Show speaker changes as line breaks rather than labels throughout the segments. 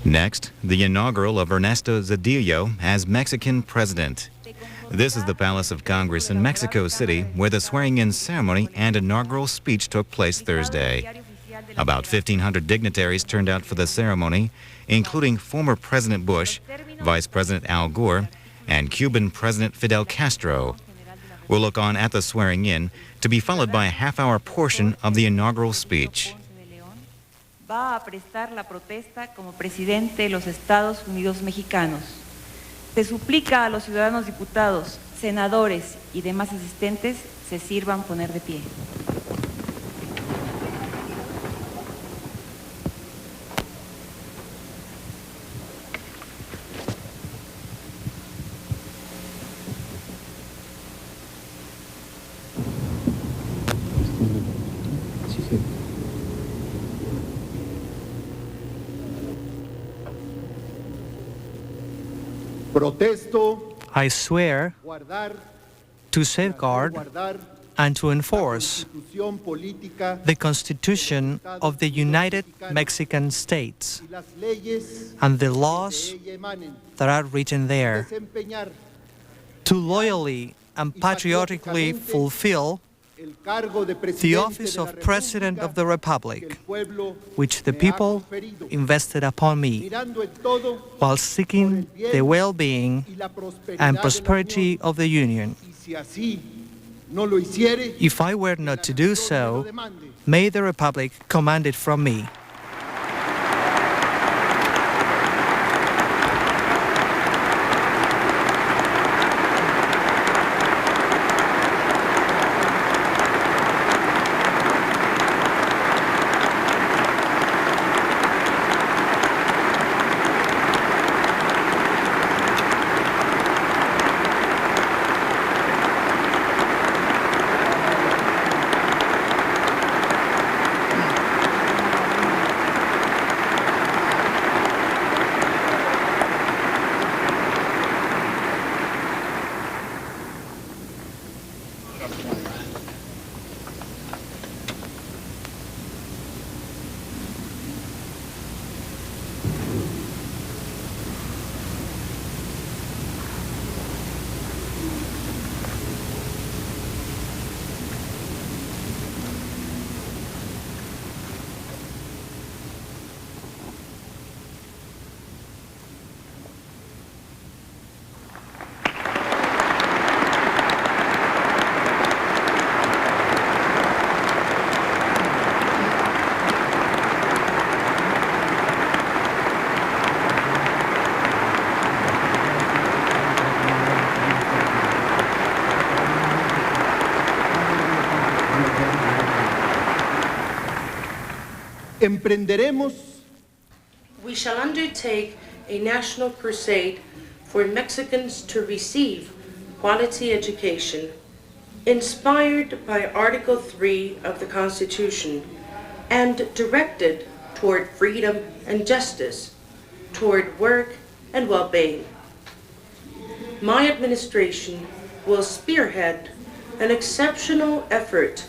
Next, the inaugural of Ernesto Zedillo as Mexican president. This is the Palace of Congress in Mexico City, where the swearing-in ceremony and inaugural speech took place Thursday. About 1,500 dignitaries turned out for the ceremony, including former President Bush, Vice President Al Gore, and Cuban President Fidel Castro. We'll look on at the swearing-in, to be followed by a half-hour portion of the inaugural speech.
Va a prestar la protesta como presidente de los Estados Unidos mexicanos. Se suplica a los ciudadanos diputados, senadores y demás asistentes se sirvan poner de pie.
I swear to safeguard and to enforce the Constitution of the United Mexican States and the laws that are written there, to loyally and patriotically fulfill the office of President of the Republic, which the people invested upon me, while seeking the well-being and prosperity of the Union. If I were not to do so, may the Republic command it from me.
We shall undertake a national crusade for Mexicans to receive quality education, inspired by Article 3 of the Constitution, and directed toward freedom and justice, toward work and well-being. My administration will spearhead an exceptional effort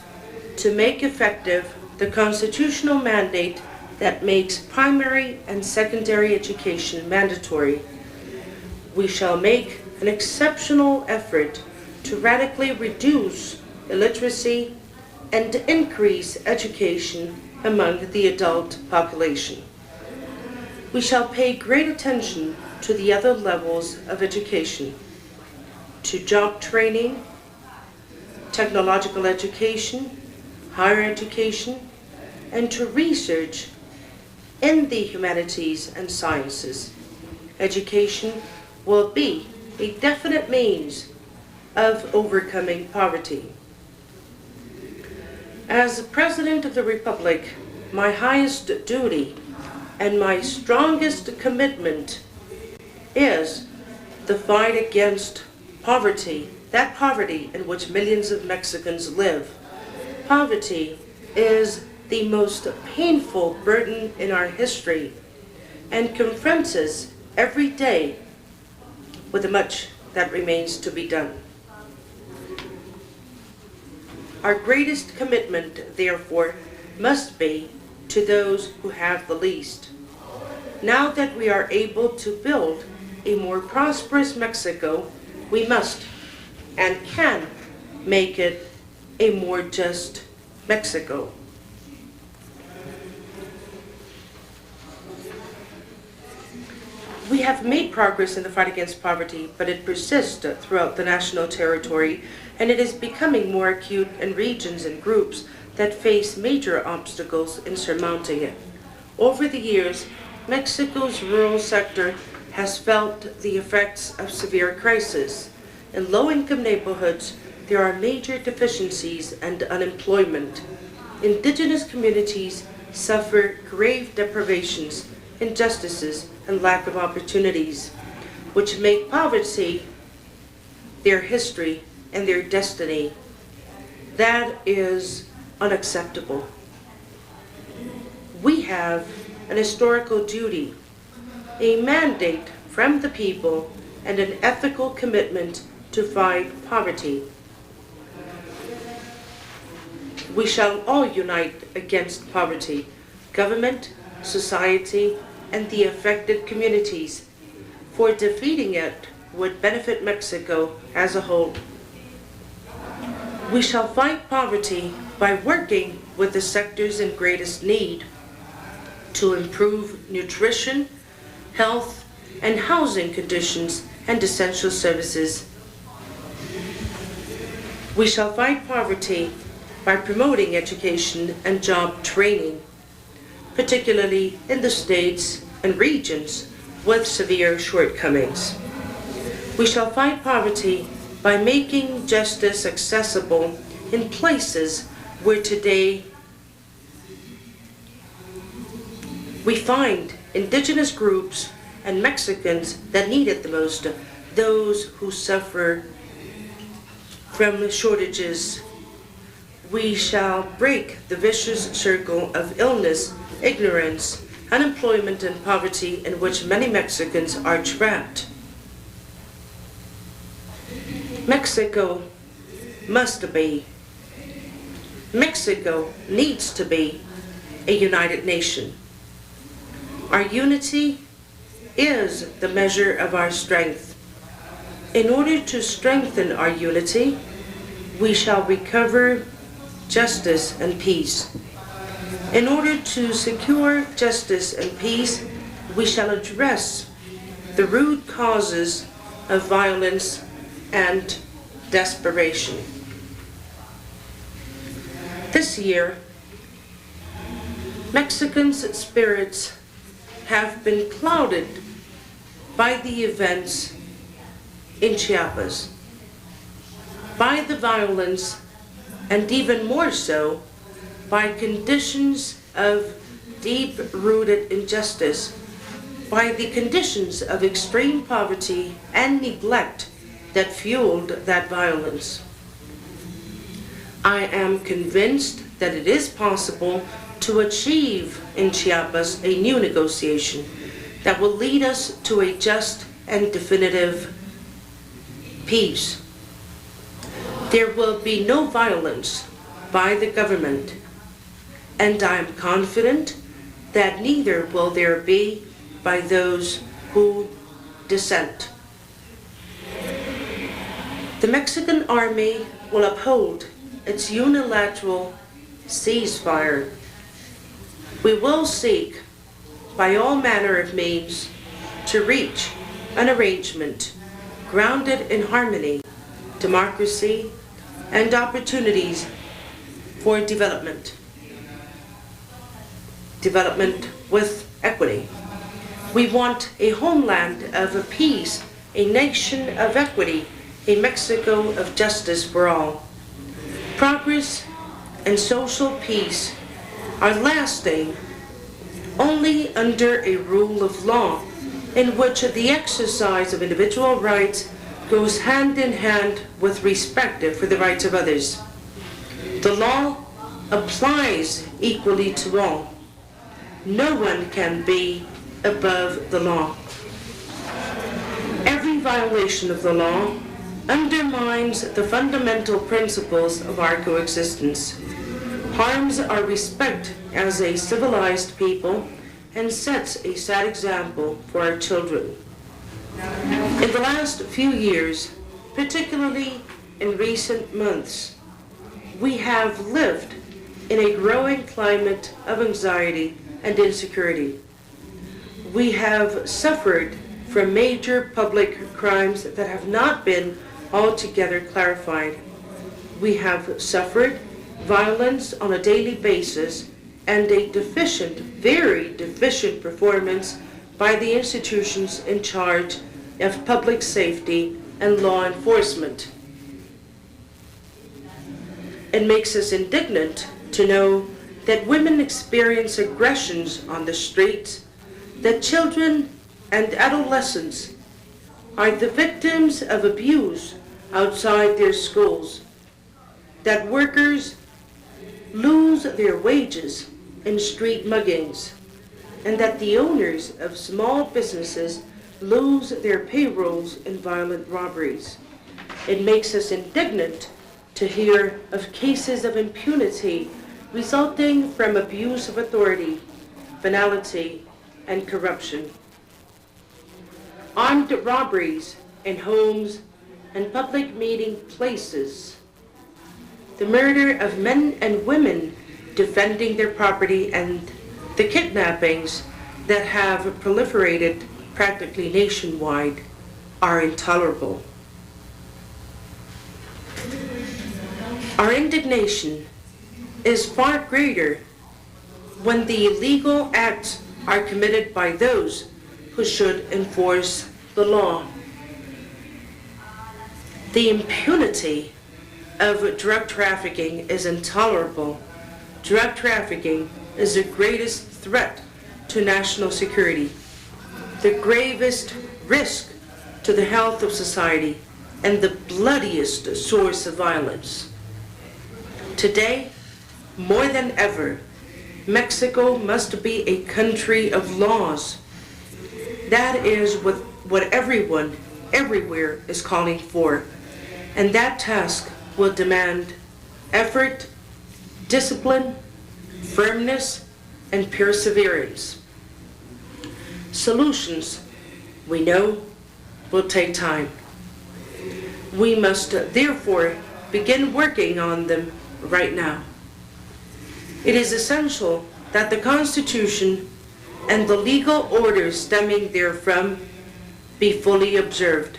to make effective the constitutional mandate that makes primary and secondary education mandatory. We shall make an exceptional effort to radically reduce illiteracy and increase education among the adult population. We shall pay great attention to the other levels of education, to job training, technological education, higher education, and to research in the humanities and sciences. Education will be a definite means of overcoming poverty. As President of the Republic, my highest duty and my strongest commitment is the fight against poverty, that poverty in which millions of Mexicans live. Poverty is the most painful burden in our history and confronts us every day with much that remains to be done. Our greatest commitment, therefore, must be to those who have the least. Now that we are able to build a more prosperous Mexico, we must and can make it a more just Mexico. We have made progress in the fight against poverty, but it persists throughout the national territory, and it is becoming more acute in regions and groups that face major obstacles in surmounting it. Over the years, Mexico's rural sector has felt the effects of severe crisis. In low-income neighborhoods, there are major deficiencies and unemployment. Indigenous communities suffer grave deprivations, injustices, and lack of opportunities, which make poverty their history and their destiny. That is unacceptable. We have an historical duty, a mandate from the people, and an ethical commitment to fight poverty. We shall all unite against poverty, government, society, and the affected communities, for defeating it would benefit Mexico as a whole. We shall fight poverty by working with the sectors in greatest need to improve nutrition, health, and housing conditions and essential services. We shall fight poverty by promoting education and job training, particularly in the states and regions with severe shortcomings. We shall fight poverty by making justice accessible in places where today we find indigenous groups and Mexicans that need it the most, those who suffer from shortages. We shall break the vicious circle of illness, ignorance, unemployment, and poverty in which many Mexicans are trapped. Mexico needs to be a united nation. Our unity is the measure of our strength. In order to strengthen our unity, we shall recover justice and peace. In order to secure justice and peace, we shall address the root causes of violence and desperation. This year, Mexicans' spirits have been clouded by the events in Chiapas, by the violence, and even more so, by conditions of deep-rooted injustice, by the conditions of extreme poverty and neglect that fueled that violence. I am convinced that it is possible to achieve in Chiapas a new negotiation that will lead us to a just and definitive peace. There will be no violence by the government, and I am confident that neither will there be by those who dissent. The Mexican army will uphold its unilateral ceasefire. We will seek, by all manner of means, to reach an arrangement grounded in harmony, democracy, and opportunities for development. Development with equity. We want a homeland of peace, a nation of equity, a Mexico of justice for all. Progress and social peace are lasting only under a rule of law in which the exercise of individual rights goes hand in hand with respect for the rights of others. The law applies equally to all. No one can be above the law. Every violation of the law undermines the fundamental principles of our coexistence, harms our respect as a civilized people, and sets a sad example for our children. In the last few years, particularly in recent months, we have lived in a growing climate of anxiety and insecurity. We have suffered from major public crimes that have not been altogether clarified. We have suffered violence on a daily basis and a deficient, very deficient performance by the institutions in charge of public safety and law enforcement. It makes us indignant to know that women experience aggressions on the streets, that children and adolescents are the victims of abuse outside their schools, that workers lose their wages in street muggings, and that the owners of small businesses lose their payrolls in violent robberies. It makes us indignant to hear of cases of impunity resulting from abuse of authority, venality, and corruption. Armed robberies in homes and public meeting places, the murder of men and women defending their property, and the kidnappings that have proliferated practically nationwide are intolerable. Our indignation is far greater when the illegal acts are committed by those who should enforce the law. The impunity of drug trafficking is intolerable. Drug trafficking is the greatest threat to national security, the gravest risk to the health of society, and the bloodiest source of violence. Today, more than ever, Mexico must be a country of laws. That is what everyone, everywhere is calling for, and that task will demand effort, discipline, firmness, and perseverance. Solutions, we know, will take time. We must therefore begin working on them right now. It is essential that the Constitution and the legal orders stemming therefrom be fully observed.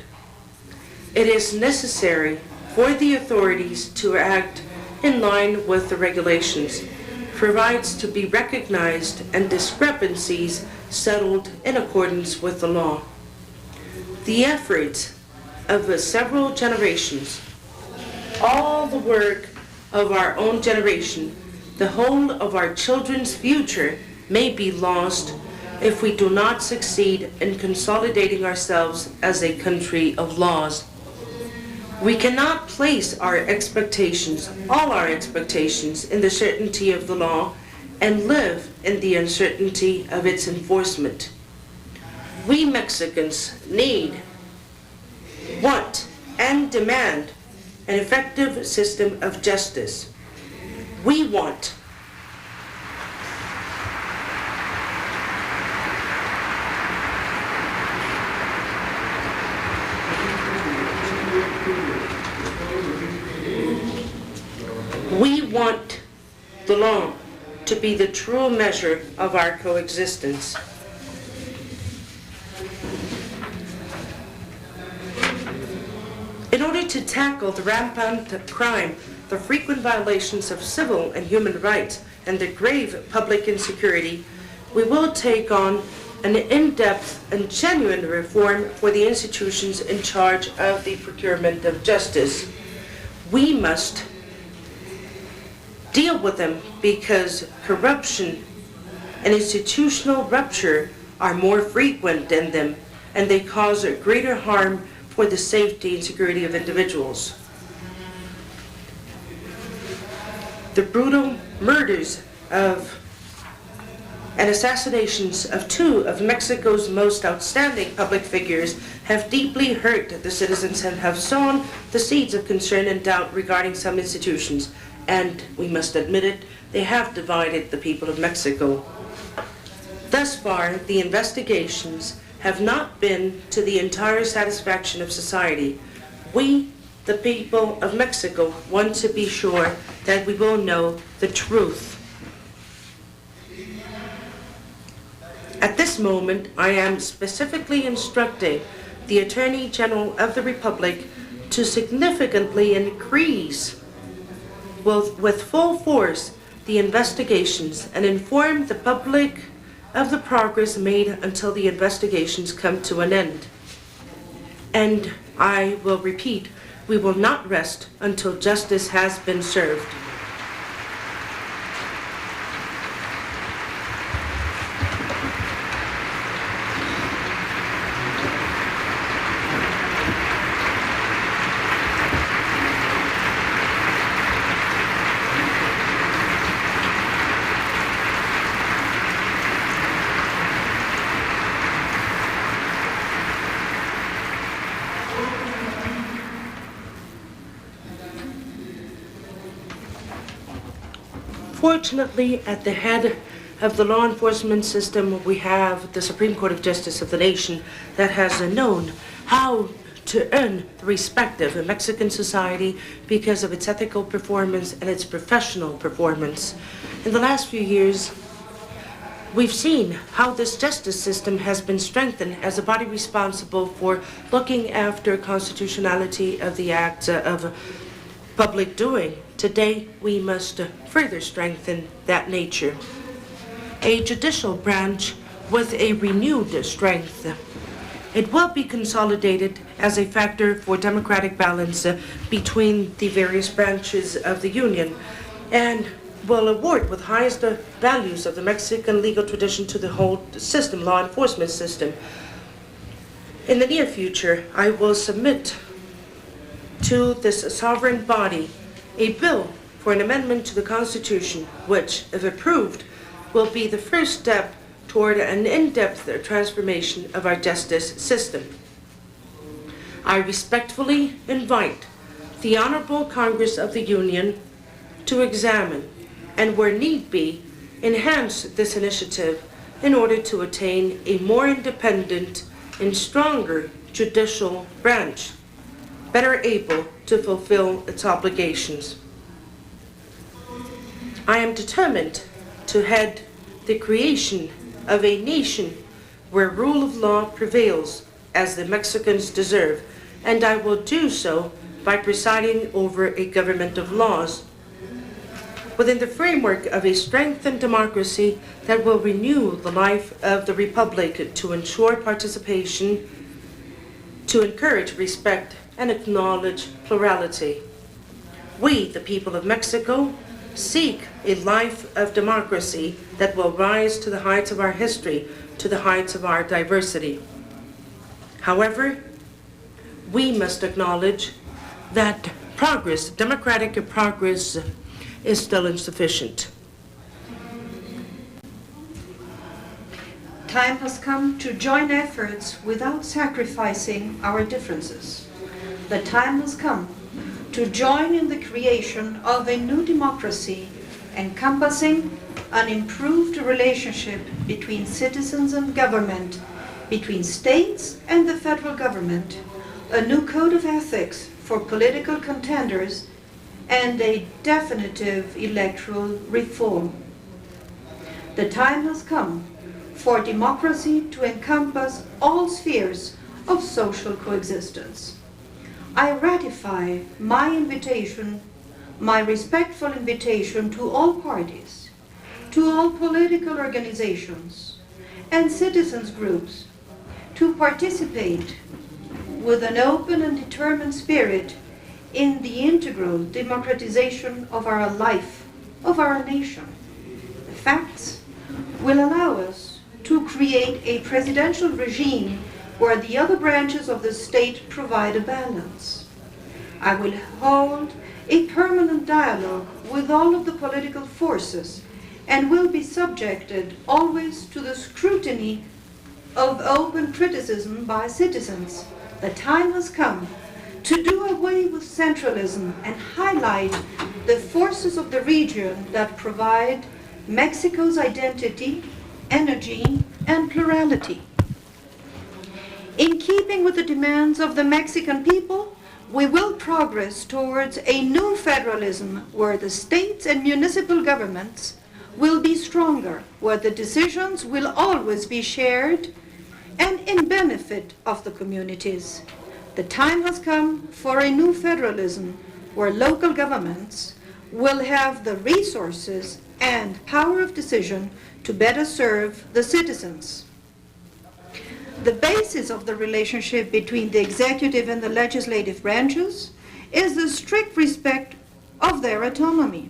It is necessary for the authorities to act in line with the regulations, for rights to be recognized and discrepancies settled in accordance with the law. The efforts of several generations, all the work of our own generation, the whole of our children's future may be lost if we do not succeed in consolidating ourselves as a country of laws. We cannot place our expectations, all our expectations, in the certainty of the law and live in the uncertainty of its enforcement. We Mexicans need, want, and demand an effective system of justice. We want the law to be the true measure of our coexistence. In order to tackle the rampant crime, the frequent violations of civil and human rights, and the grave public insecurity, we will take on an in-depth and genuine reform for the institutions in charge of the procurement of justice. We must deal with them because corruption and institutional rupture are more frequent in them, and they cause a greater harm for the safety and security of individuals. The brutal murders and assassinations of two of Mexico's most outstanding public figures have deeply hurt the citizens and have sown the seeds of concern and doubt regarding some institutions. And we must admit it, they have divided the people of Mexico. Thus, Thus far, the investigations have not been to the entire satisfaction of society. We, the people of Mexico, want to be sure that we will know the truth. At this moment, I am specifically instructing the Attorney General of the Republic to significantly increase, with full force, the investigations and inform the public of the progress made until the investigations come to an end. And I will repeat, we will not rest until justice has been served. Fortunately, at the head of the law enforcement system, we have the Supreme Court of Justice of the nation that has known how to earn the respect of Mexican society because of its ethical performance and its professional performance. In the last few years, we've seen how this justice system has been strengthened as a body responsible for looking after constitutionality of the acts of public doing. Today, we must further strengthen that nature. A judicial branch with a renewed strength. It will be consolidated as a factor for democratic balance between the various branches of the Union and will award with highest values of the Mexican legal tradition to the whole system, law enforcement system. In the near future, I will submit to this sovereign body a bill for an amendment to the Constitution, which, if approved, will be the first step toward an in-depth transformation of our justice system. I respectfully invite the Honorable Congress of the Union to examine and, where need be, enhance this initiative in order to attain a more independent and stronger judicial branch, better able to fulfill its obligations. I am determined to head the creation of a nation where rule of law prevails as the Mexicans deserve, and I will do so by presiding over a government of laws within the framework of a strengthened democracy that will renew the life of the Republic to ensure participation, to encourage respect, and acknowledge plurality. We, the people of Mexico, seek a life of democracy that will rise to the heights of our history, to the heights of our diversity. However, we must acknowledge that progress, democratic progress, is still insufficient.
Time has come to join efforts without sacrificing our differences. The time has come to join in the creation of a new democracy encompassing an improved relationship between citizens and government, between states and the federal government, a new code of ethics for political contenders, and a definitive electoral reform. The time has come for democracy to encompass all spheres of social coexistence. I ratify my invitation, my respectful invitation to all parties, to all political organizations and citizens groups to participate with an open and determined spirit in the integral democratization of our life, of our nation. The facts will allow us to create a presidential regime where the other branches of the state provide a balance. I will hold a permanent dialogue with all of the political forces and will be subjected always to the scrutiny of open criticism by citizens. The time has come to do away with centralism and highlight the forces of the region that provide Mexico's identity, energy, and plurality. In keeping with the demands of the Mexican people, we will progress towards a new federalism where the states and municipal governments will be stronger, where the decisions will always be shared and in benefit of the communities. The time has come for a new federalism where local governments will have the resources and power of decision to better serve the citizens. The basis of the relationship between the executive and the legislative branches is the strict respect of their autonomy.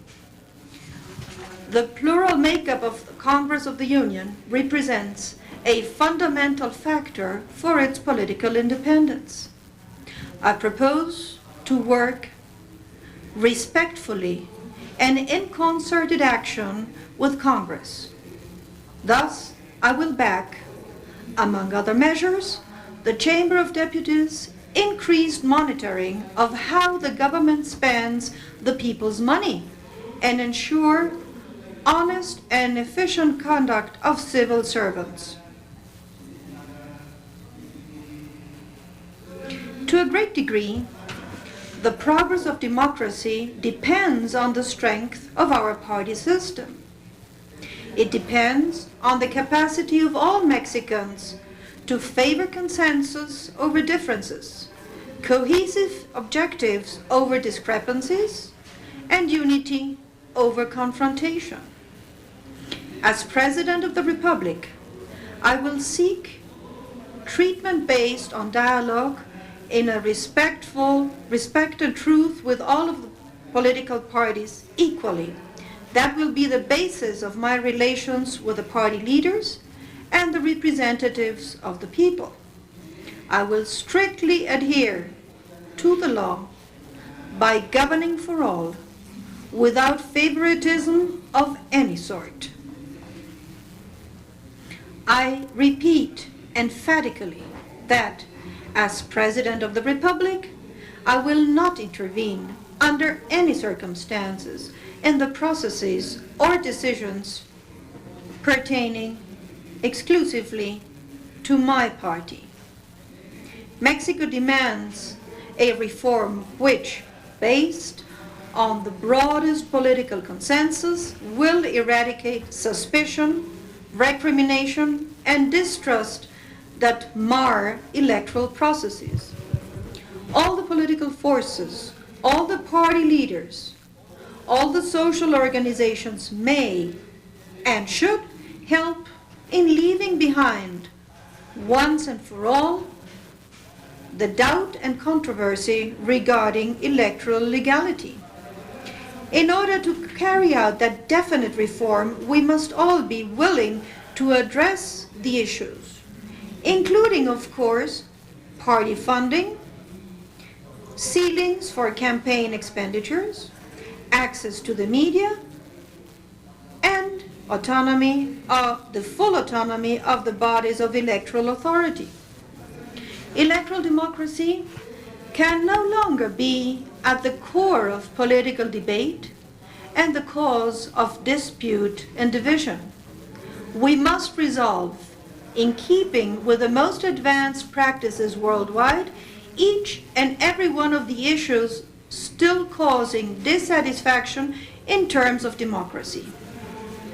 The plural makeup of the Congress of the Union represents a fundamental factor for its political independence. I propose to work respectfully and in concerted action with Congress. Thus, I will back, among other measures, the Chamber of Deputies' increased monitoring of how the government spends the people's money and ensure honest and efficient conduct of civil servants. To a great degree, the progress of democracy depends on the strength of our party system. It depends on the capacity of all Mexicans to favor consensus over differences, cohesive objectives over discrepancies, and unity over confrontation. As President of the Republic, I will seek treatment based on dialogue in a respect and truth with all of the political parties equally. That will be the basis of my relations with the party leaders and the representatives of the people. I will strictly adhere to the law by governing for all, without favoritism of any sort. I repeat emphatically that, as President of the Republic, I will not intervene under any circumstances in the processes or decisions pertaining exclusively to my party. Mexico demands a reform which, based on the broadest political consensus, will eradicate suspicion, recrimination, and distrust that mar electoral processes. All the political forces, all the party leaders, all the social organizations may and should help in leaving behind, once and for all, the doubt and controversy regarding electoral legality. In order to carry out that definite reform, we must all be willing to address the issues, including, of course, party funding, ceilings for campaign expenditures, access to the media, and the full autonomy of the bodies of electoral authority. Electoral democracy can no longer be at the core of political debate and the cause of dispute and division. We must resolve, in keeping with the most advanced practices worldwide, each and every one of the issues still causing dissatisfaction in terms of democracy.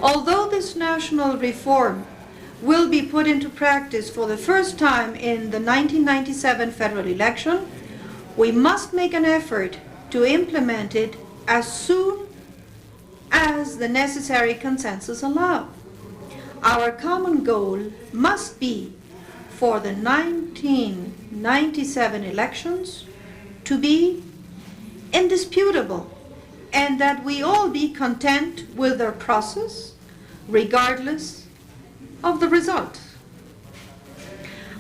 Although this national reform will be put into practice for the first time in the 1997 federal election, we must make an effort to implement it as soon as the necessary consensus allows. Our common goal must be for the 1997 elections to be indisputable, and that we all be content with their process, regardless of the result.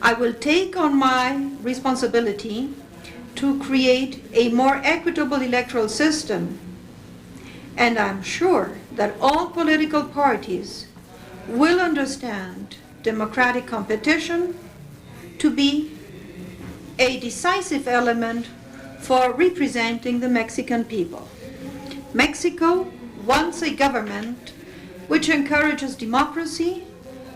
I will take on my responsibility to create a more equitable electoral system, and I'm sure that all political parties will understand democratic competition to be a decisive element for representing the Mexican people. Mexico wants a government which encourages democracy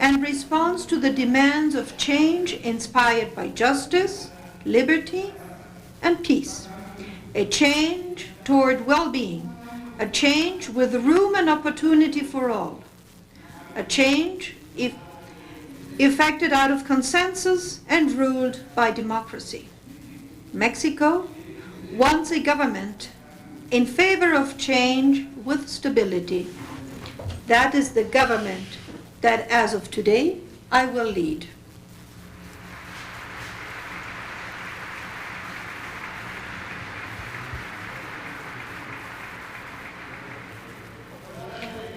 and responds to the demands of change inspired by justice, liberty, and peace. A change toward well-being, a change with room and opportunity for all, a change effected out of consensus and ruled by democracy. Mexico wants a government in favor of change with stability. That is the government that, as of today, I will lead.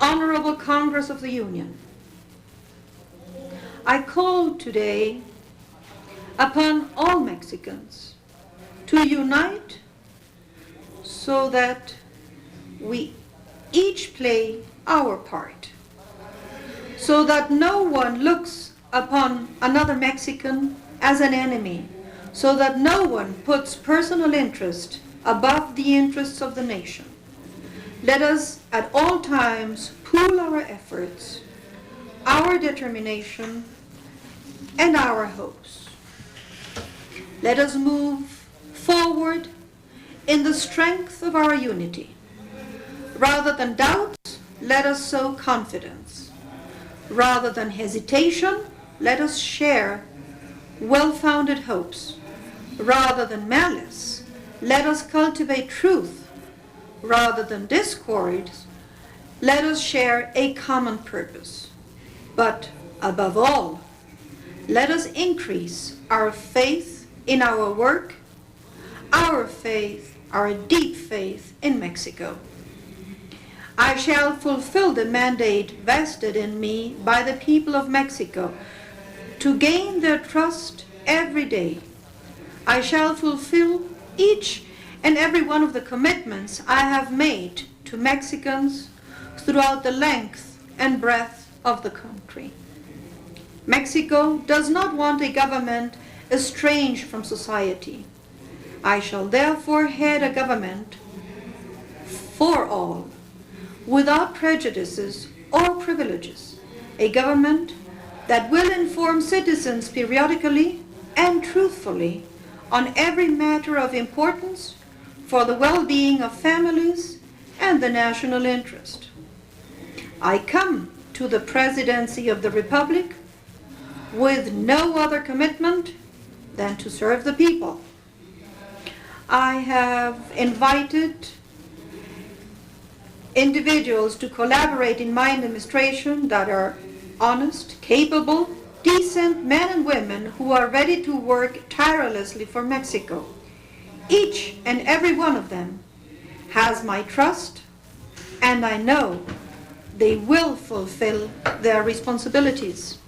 Honorable Congress of the Union, I call today upon all Mexicans to unite so that we each play our part, so that no one looks upon another Mexican as an enemy, so that no one puts personal interest above the interests of the nation. Let us at all times pool our efforts, our determination, and our hopes. Let us move forward in the strength of our unity. Rather than doubts, let us sow confidence. Rather than hesitation, let us share well-founded hopes. Rather than malice, let us cultivate truth. Rather than discord, let us share a common purpose. But above all, let us increase our faith in our work, our faith, our deep faith in Mexico. I shall fulfill the mandate vested in me by the people of Mexico to gain their trust every day. I shall fulfill each and every one of the commitments I have made to Mexicans throughout the length and breadth of the country. Mexico does not want a government estranged from society. I shall therefore head a government for all, without prejudices or privileges, a government that will inform citizens periodically and truthfully on every matter of importance for the well-being of families and the national interest. I come to the presidency of the Republic with no other commitment than to serve the people. I have invited individuals to collaborate in my administration that are honest, capable, decent men and women who are ready to work tirelessly for Mexico. Each and every one of them has my trust, and I know they will fulfill their responsibilities.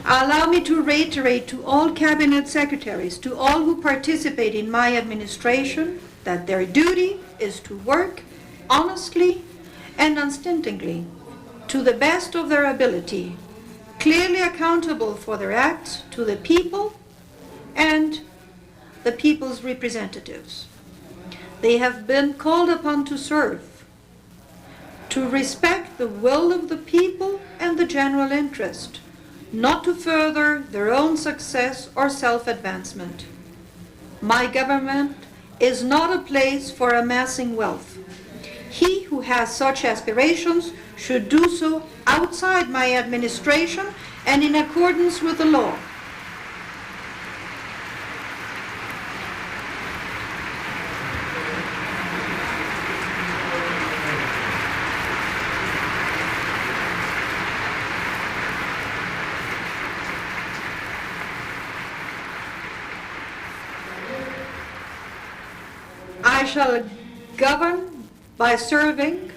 Allow me to reiterate to all cabinet secretaries, to all who participate in my administration, that their duty is to work honestly and unstintingly, to the best of their ability, clearly accountable for their acts to the people and the people's representatives. They have been called upon to serve, to respect the will of the people and the general interest, not to further their own success or self-advancement. My government is not a place for amassing wealth. He who has such aspirations should do so outside my administration and in accordance with the law. I shall govern by serving,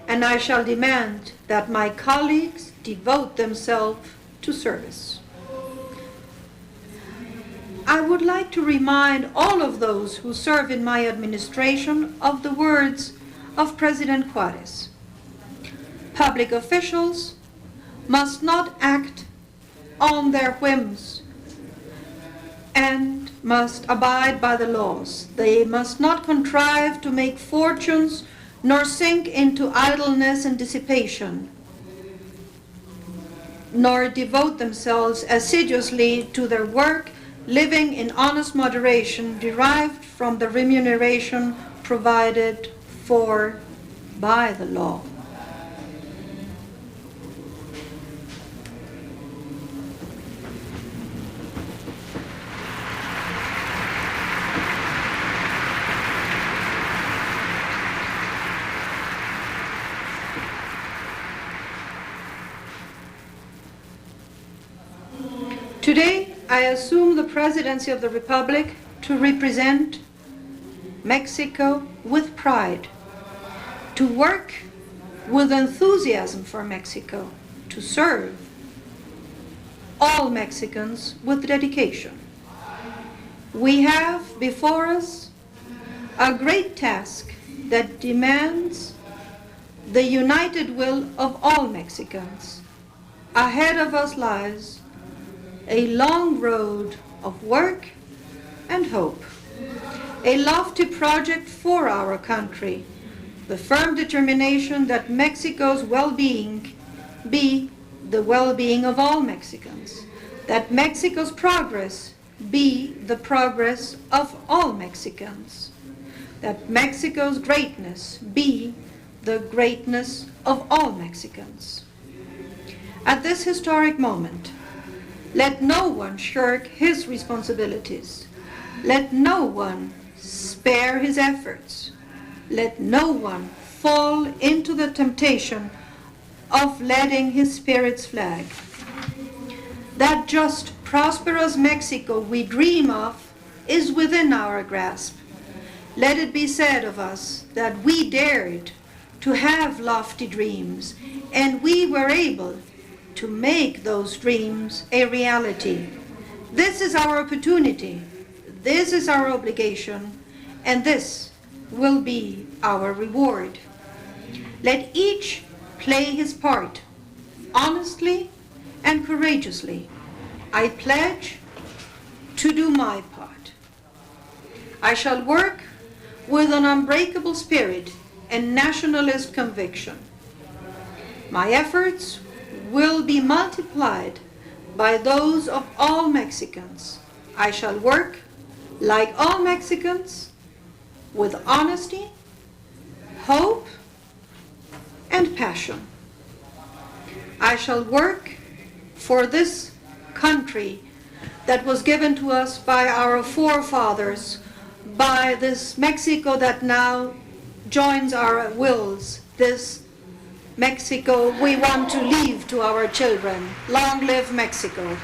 and I shall demand that my colleagues devote themselves to service. I would like to remind all of those who serve in my administration of the words of President Juarez. Public officials must not act on their whims and must abide by the laws. They must not contrive to make fortunes nor sink into idleness and dissipation. nor devote themselves assiduously to their work, living in honest moderation derived from the remuneration provided for by the law. Today, I assume the presidency of the Republic to represent Mexico with pride, to work with enthusiasm for Mexico, to serve all Mexicans with dedication. We have before us a great task that demands the united will of all Mexicans. Ahead of us lies a long road of work and hope, a lofty project for our country, the firm determination that Mexico's well-being be the well-being of all Mexicans, that Mexico's progress be the progress of all Mexicans, that Mexico's greatness be the greatness of all Mexicans. At this historic moment, let no one shirk his responsibilities. Let no one spare his efforts. Let no one fall into the temptation of letting his spirits flag. That just, prosperous Mexico we dream of is within our grasp. Let it be said of us that we dared to have lofty dreams, and we were able to make those dreams a reality. This is our opportunity, this is our obligation, and this will be our reward. Let each play his part, honestly and courageously. I pledge to do my part. I shall work with an unbreakable spirit and nationalist conviction. My efforts will be multiplied by those of all Mexicans. I shall work, like all Mexicans, with honesty, hope, and passion. I shall work for this country that was given to us by our forefathers, by this Mexico that now joins our wills, this Mexico we want to leave to our children. Long live Mexico.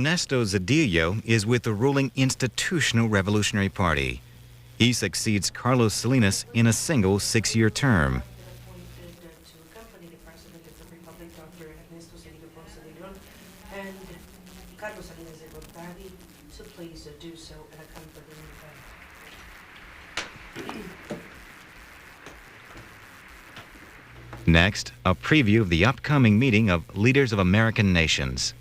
Ernesto Zedillo is with the ruling Institutional Revolutionary Party. He succeeds Carlos Salinas in a single 6-year term.
To accompany the President of the Republic, Dr. Ernesto Zedillo, and Carlos Salinas de Gortari, to please do so and accompany them.
Next, a preview of the upcoming meeting of leaders of American nations.